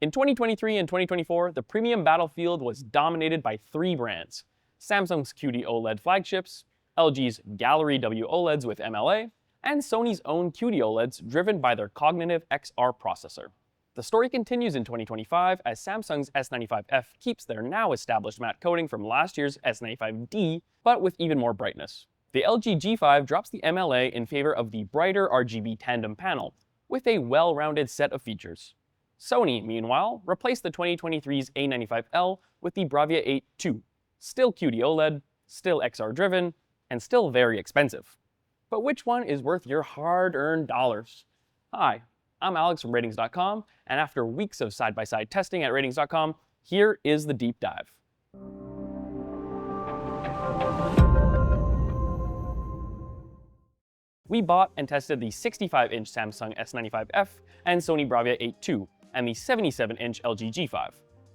In 2023 and 2024, the premium battlefield was dominated by three brands: Samsung's QD OLED flagships, LG's Gallery W OLEDs with MLA, and Sony's own QD OLEDs driven by their Cognitive XR processor. The story continues in 2025 as Samsung's S95F keeps their now established matte coating from last year's S95D, but with even more brightness. The LG G5 drops the MLA in favor of the brighter RGB tandem panel, with a well-rounded set of features. Sony, meanwhile, replaced the 2023's A95L with the BRAVIA 8 II, still QD OLED, still XR-driven, and still very expensive. But which one is worth your hard-earned dollars? Hi, I'm Alex from Ratings.com, and after weeks of side-by-side testing at Ratings.com, here is the deep dive. We bought and tested the 65-inch Samsung S95F and Sony BRAVIA 8 II, and the 77-inch LG G5.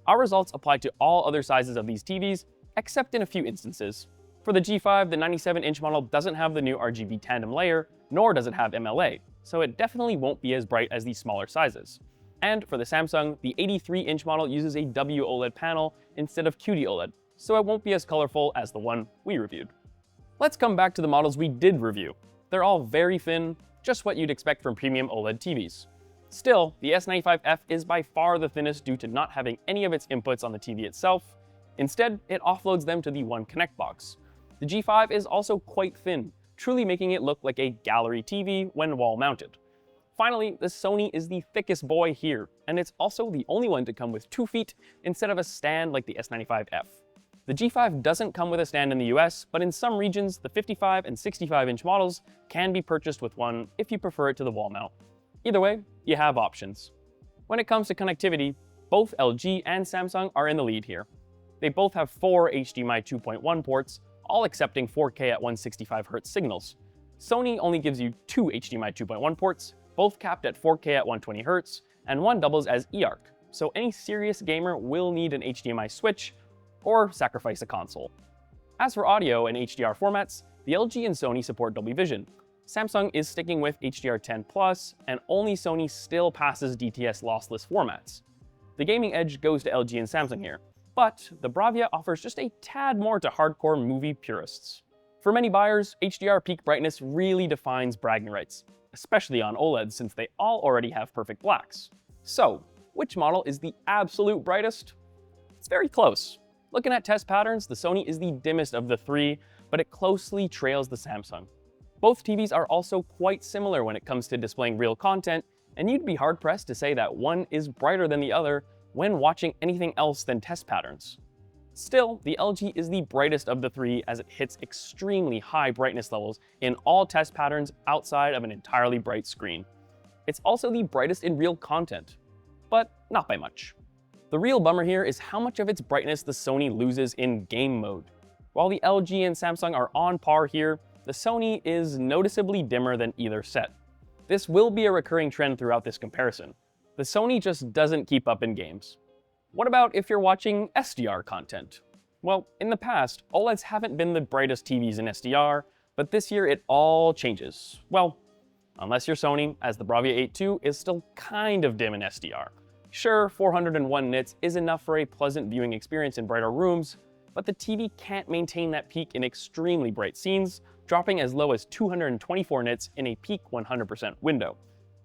Our results apply to all other sizes of these TVs, except in a few instances. For the G5, the 97-inch model doesn't have the new RGB tandem layer, nor does it have MLA, so it definitely won't be as bright as these smaller sizes. And for the Samsung, the 83-inch model uses a W OLED panel instead of QD OLED, so it won't be as colorful as the one we reviewed. Let's come back to the models we did review. They're all very thin, just what you'd expect from premium OLED TVs. Still, the S95F is by far the thinnest due to not having any of its inputs on the TV itself. Instead, it offloads them to the One Connect box. The G5 is also quite thin, truly making it look like a gallery TV when wall-mounted. Finally, the Sony is the thickest boy here, and it's also the only one to come with 2 feet instead of a stand like the S95F. The G5 doesn't come with a stand in the US, but in some regions, the 55 and 65-inch models can be purchased with one if you prefer it to the wall mount. Either way, you have options. When it comes to connectivity, both LG and Samsung are in the lead here. They both have 4 HDMI 2.1 ports, all accepting 4K at 165Hz signals. Sony only gives you 2 HDMI 2.1 ports, both capped at 4K at 120Hz, and one doubles as eARC, so any serious gamer will need an HDMI switch or sacrifice a console. As for audio and HDR formats, the LG and Sony support Dolby Vision. Samsung is sticking with HDR10+, and only Sony still passes DTS lossless formats. The gaming edge goes to LG and Samsung here, but the BRAVIA offers just a tad more to hardcore movie purists. For many buyers, HDR peak brightness really defines bragging rights, especially on OLEDs since they all already have perfect blacks. So, which model is the absolute brightest? It's very close. Looking at test patterns, the Sony is the dimmest of the three, but it closely trails the Samsung. Both TVs are also quite similar when it comes to displaying real content, and you'd be hard-pressed to say that one is brighter than the other when watching anything else than test patterns. Still, the LG is the brightest of the three as it hits extremely high brightness levels in all test patterns outside of an entirely bright screen. It's also the brightest in real content, but not by much. The real bummer here is how much of its brightness the Sony loses in game mode. While the LG and Samsung are on par here, the Sony is noticeably dimmer than either set. This will be a recurring trend throughout this comparison. The Sony just doesn't keep up in games. What about if you're watching SDR content? Well, in the past, OLEDs haven't been the brightest TVs in SDR, but this year it all changes. Well, unless you're Sony, as the BRAVIA 8 II is still kind of dim in SDR. Sure, 401 nits is enough for a pleasant viewing experience in brighter rooms, but the TV can't maintain that peak in extremely bright scenes, dropping as low as 224 nits in a peak 100% window.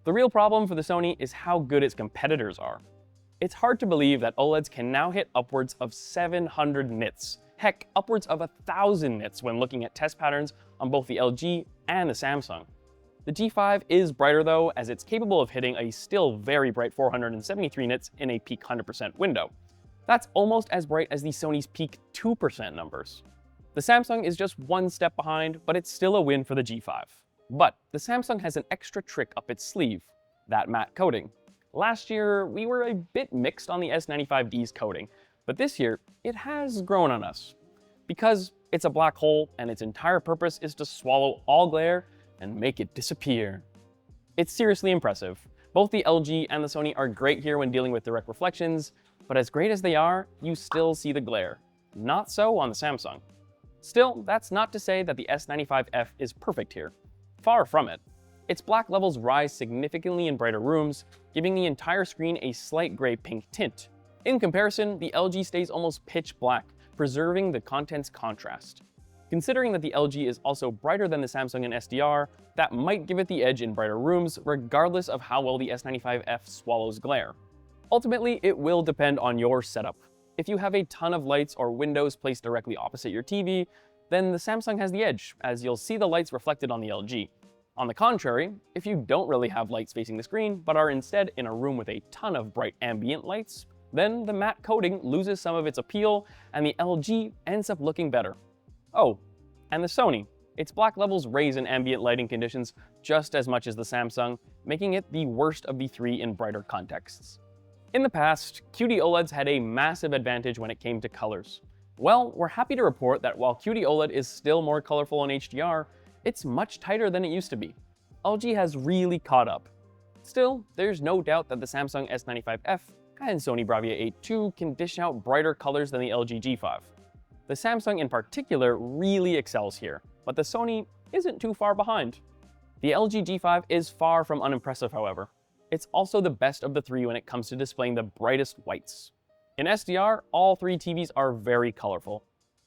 The real problem for the Sony is how good its competitors are. It's hard to believe that OLEDs can now hit upwards of 700 nits, heck, upwards of 1,000 nits when looking at test patterns on both the LG and the Samsung. The G5 is brighter though, as it's capable of hitting a still very bright 473 nits in a peak 100% window. That's almost as bright as the Sony's peak 2% numbers. The Samsung is just one step behind, but it's still a win for the G5. But the Samsung has an extra trick up its sleeve, that matte coating. Last year, we were a bit mixed on the S95D's coating, but this year, it has grown on us. Because it's a black hole and its entire purpose is to swallow all glare and make it disappear. It's seriously impressive. Both the LG and the Sony are great here when dealing with direct reflections, but as great as they are, you still see the glare. Not so on the Samsung. Still, that's not to say that the S95F is perfect here. Far from it. Its black levels rise significantly in brighter rooms, giving the entire screen a slight gray-pink tint. In comparison, the LG stays almost pitch black, preserving the content's contrast. Considering that the LG is also brighter than the Samsung and SDR, that might give it the edge in brighter rooms, regardless of how well the S95F swallows glare. Ultimately, it will depend on your setup. If you have a ton of lights or windows placed directly opposite your TV, then the Samsung has the edge, as you'll see the lights reflected on the LG. On the contrary, if you don't really have lights facing the screen, but are instead in a room with a ton of bright ambient lights, then the matte coating loses some of its appeal and the LG ends up looking better. Oh, and the Sony. Its black levels raise in ambient lighting conditions just as much as the Samsung, making it the worst of the three in brighter contexts. In the past, QD OLEDs had a massive advantage when it came to colors. Well, we're happy to report that while QD OLED is still more colorful in HDR, it's much tighter than it used to be. LG has really caught up. Still, there's no doubt that the Samsung S95F and Sony BRAVIA 8 II can dish out brighter colors than the LG G5. The Samsung in particular really excels here, but the Sony isn't too far behind. The LG G5 is far from unimpressive, however. It's also the best of the three when it comes to displaying the brightest whites. In SDR, all three TVs are very colorful.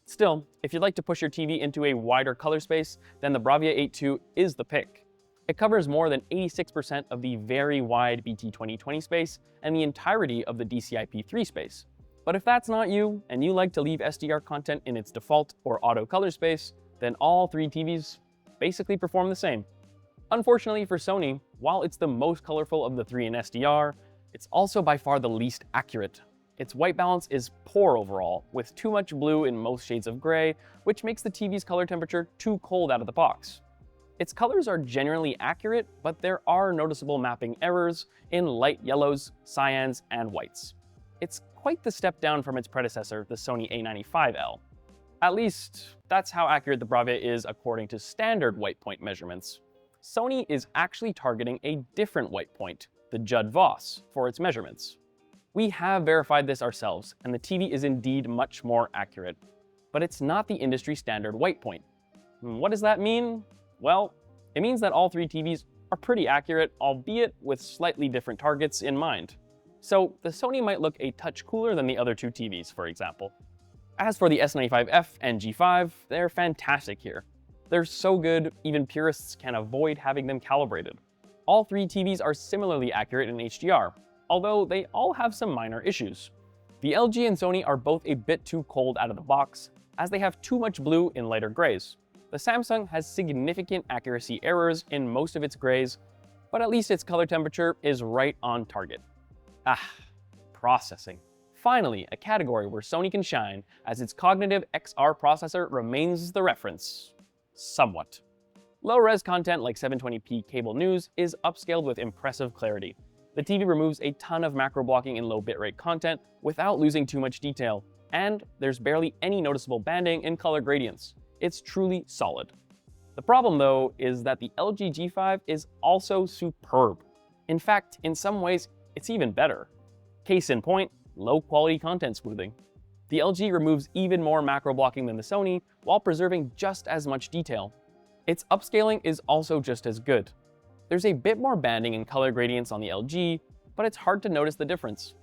Still, if you'd like to push your TV into a wider color space, then the BRAVIA 8 II is the pick. It covers more than 86% of the very wide BT2020 space and the entirety of the DCI-P3 space. But if that's not you, and you like to leave SDR content in its default or auto color space, then all three TVs basically perform the same. Unfortunately for Sony, while it's the most colorful of the three in SDR, it's also by far the least accurate. Its white balance is poor overall, with too much blue in most shades of gray, which makes the TV's color temperature too cold out of the box. Its colors are generally accurate, but there are noticeable mapping errors in light yellows, cyans, and whites. It's quite the step down from its predecessor, the Sony A95L. At least, that's how accurate the BRAVIA is according to standard white point measurements. Sony is actually targeting a different white point, the Judd-Voss, for its measurements. We have verified this ourselves, and the TV is indeed much more accurate. But it's not the industry standard white point. What does that mean? Well, it means that all three TVs are pretty accurate, albeit with slightly different targets in mind. So the Sony might look a touch cooler than the other two TVs, for example. As for the S95F and G5, they're fantastic here. They're so good, even purists can avoid having them calibrated. All three TVs are similarly accurate in HDR, although they all have some minor issues. The LG and Sony are both a bit too cold out of the box, as they have too much blue in lighter grays. The Samsung has significant accuracy errors in most of its grays, but at least its color temperature is right on target. Processing. Finally, a category where Sony can shine, as its cognitive XR processor remains the reference. Somewhat. Low-res content like 720p cable news is upscaled with impressive clarity. The TV removes a ton of macro blocking in low bitrate content without losing too much detail, and there's barely any noticeable banding in color gradients. It's truly solid. The problem, though, is that the LG G5 is also superb. In fact, in some ways, it's even better. Case in point, low-quality content smoothing. The LG removes even more macro blocking than the Sony, while preserving just as much detail. Its upscaling is also just as good. There's a bit more banding and color gradients on the LG, but it's hard to notice the difference.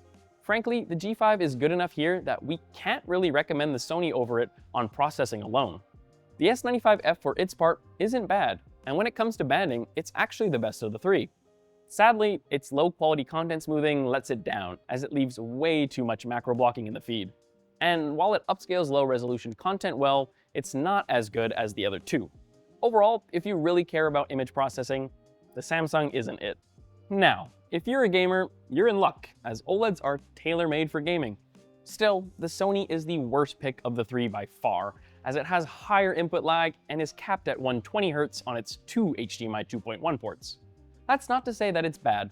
Frankly, the G5 is good enough here that we can't really recommend the Sony over it on processing alone. The S95F for its part isn't bad, and when it comes to banding, it's actually the best of the three. Sadly, its low-quality content smoothing lets it down, as it leaves way too much macro blocking in the feed. And while it upscales low-resolution content well, it's not as good as the other two. Overall, if you really care about image processing, the Samsung isn't it. Now, if you're a gamer, you're in luck, as OLEDs are tailor-made for gaming. Still, the Sony is the worst pick of the three by far, as it has higher input lag and is capped at 120Hz on its two HDMI 2.1 ports. That's not to say that it's bad.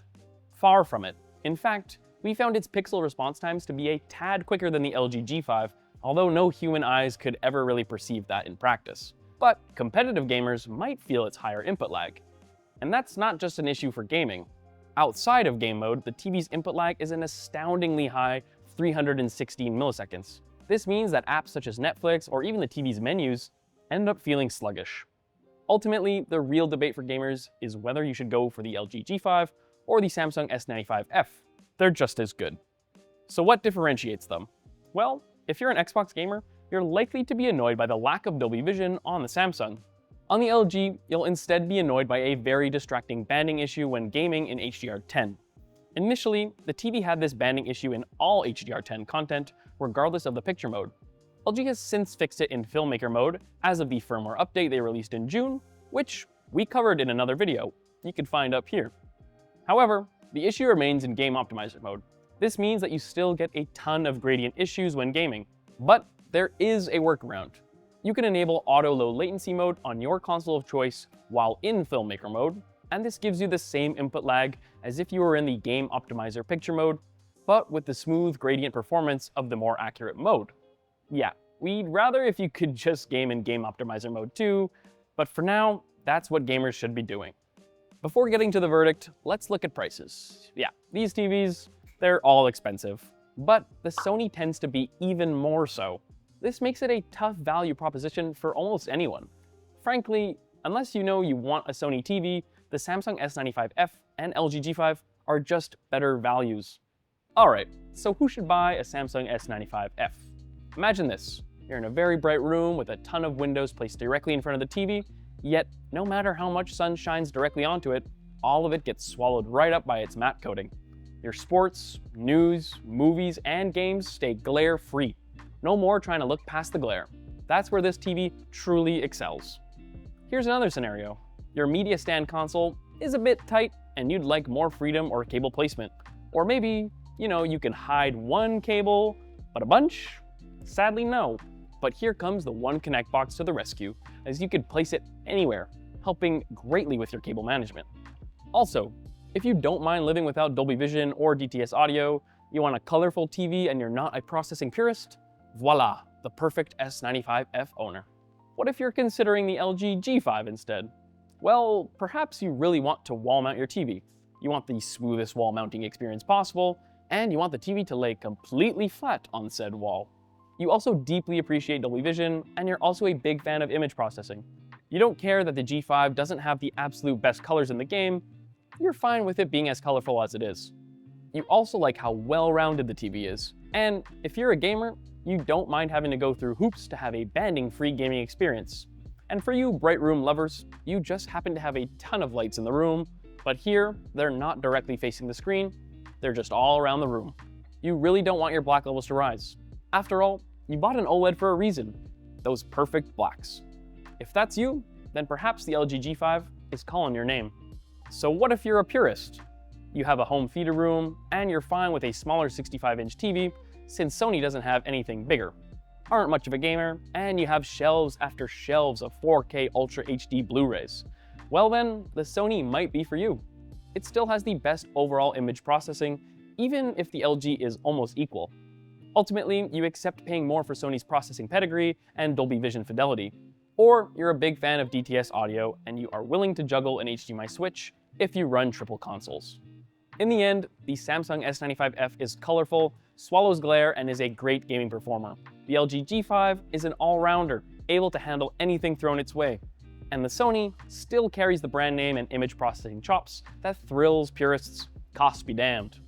Far from it. In fact, we found its pixel response times to be a tad quicker than the LG G5, although no human eyes could ever really perceive that in practice. But competitive gamers might feel its higher input lag. And that's not just an issue for gaming. Outside of game mode, the TV's input lag is an astoundingly high 316 milliseconds. This means that apps such as Netflix or even the TV's menus end up feeling sluggish. Ultimately, the real debate for gamers is whether you should go for the LG G5 or the Samsung S95F. They're just as good. So what differentiates them? Well, if you're an Xbox gamer, you're likely to be annoyed by the lack of Dolby Vision on the Samsung. On the LG, you'll instead be annoyed by a very distracting banding issue when gaming in HDR10. Initially, the TV had this banding issue in all HDR10 content, regardless of the picture mode. LG has since fixed it in filmmaker mode as of the firmware update they released in June, which we covered in another video you can find up here. However, the issue remains in game optimizer mode. This means that you still get a ton of gradient issues when gaming, but there is a workaround. You can enable auto low latency mode on your console of choice while in filmmaker mode, and this gives you the same input lag as if you were in the game optimizer picture mode, but with the smooth gradient performance of the more accurate mode. Yeah, we'd rather if you could just game in game optimizer mode too, but for now, that's what gamers should be doing. Before getting to the verdict, let's look at prices. Yeah, these TVs, they're all expensive, but the Sony tends to be even more so. This makes it a tough value proposition for almost anyone. Frankly, unless you know you want a Sony TV, the Samsung S95F and LG G5 are just better values. Alright, so who should buy a Samsung S95F? Imagine this. You're in a very bright room with a ton of windows placed directly in front of the TV, yet no matter how much sun shines directly onto it, all of it gets swallowed right up by its matte coating. Your sports, news, movies, and games stay glare-free. No more trying to look past the glare. That's where this TV truly excels. Here's another scenario. Your media stand console is a bit tight and you'd like more freedom or cable placement. Or maybe, you can hide one cable, but a bunch? Sadly, no. But here comes the One Connect box to the rescue, as you could place it anywhere, helping greatly with your cable management. Also, if you don't mind living without Dolby Vision or DTS audio, you want a colorful TV and you're not a processing purist, voila, the perfect S95F owner. What if you're considering the LG G5 instead? Well, perhaps you really want to wall mount your TV. You want the smoothest wall mounting experience possible, and you want the TV to lay completely flat on said wall. You also deeply appreciate Dolby Vision, and you're also a big fan of image processing. You don't care that the G5 doesn't have the absolute best colors in the game, you're fine with it being as colorful as it is. You also like how well-rounded the TV is, and if you're a gamer, you don't mind having to go through hoops to have a banding-free gaming experience. And for you bright room lovers, you just happen to have a ton of lights in the room, but here, they're not directly facing the screen, they're just all around the room. You really don't want your black levels to rise. After all, you bought an OLED for a reason, those perfect blacks. If that's you, then perhaps the LG G5 is calling your name. So what if you're a purist? You have a home theater room, and you're fine with a smaller 65-inch TV, since Sony doesn't have anything bigger. Aren't much of a gamer, and you have shelves after shelves of 4K Ultra HD Blu-rays. Well then, the Sony might be for you. It still has the best overall image processing, even if the LG is almost equal. Ultimately, you accept paying more for Sony's processing pedigree and Dolby Vision fidelity. Or you're a big fan of DTS audio, and you are willing to juggle an HDMI switch if you run triple consoles. In the end, the Samsung S95F is colorful, swallows glare, and is a great gaming performer. The LG G5 is an all-rounder, able to handle anything thrown its way. And the Sony still carries the brand name and image processing chops that thrills purists, cost be damned.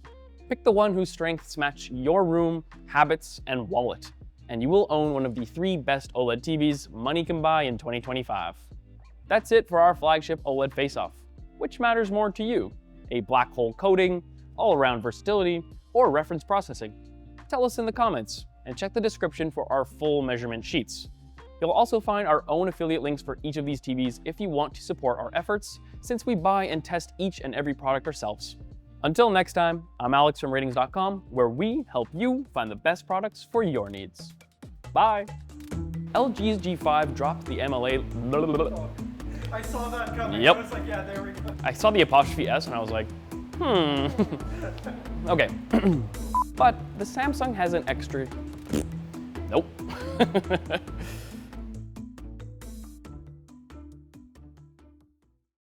Pick the one whose strengths match your room, habits, and wallet, and you will own one of the 3 best OLED TVs money can buy in 2025. That's it for our flagship OLED face-off. Which matters more to you? A black hole coating, all-around versatility, or reference processing? Tell us in the comments, and check the description for our full measurement sheets. You'll also find our own affiliate links for each of these TVs if you want to support our efforts, since we buy and test each and every product ourselves. Until next time, I'm Alex from RTINGS.com, where we help you find the best products for your needs. Bye! LG's G5 dropped the MLA... I saw that coming. Yep. I was like, yeah, there we go. I saw the apostrophe S and I was like, Okay. But the Samsung has an extra... Nope.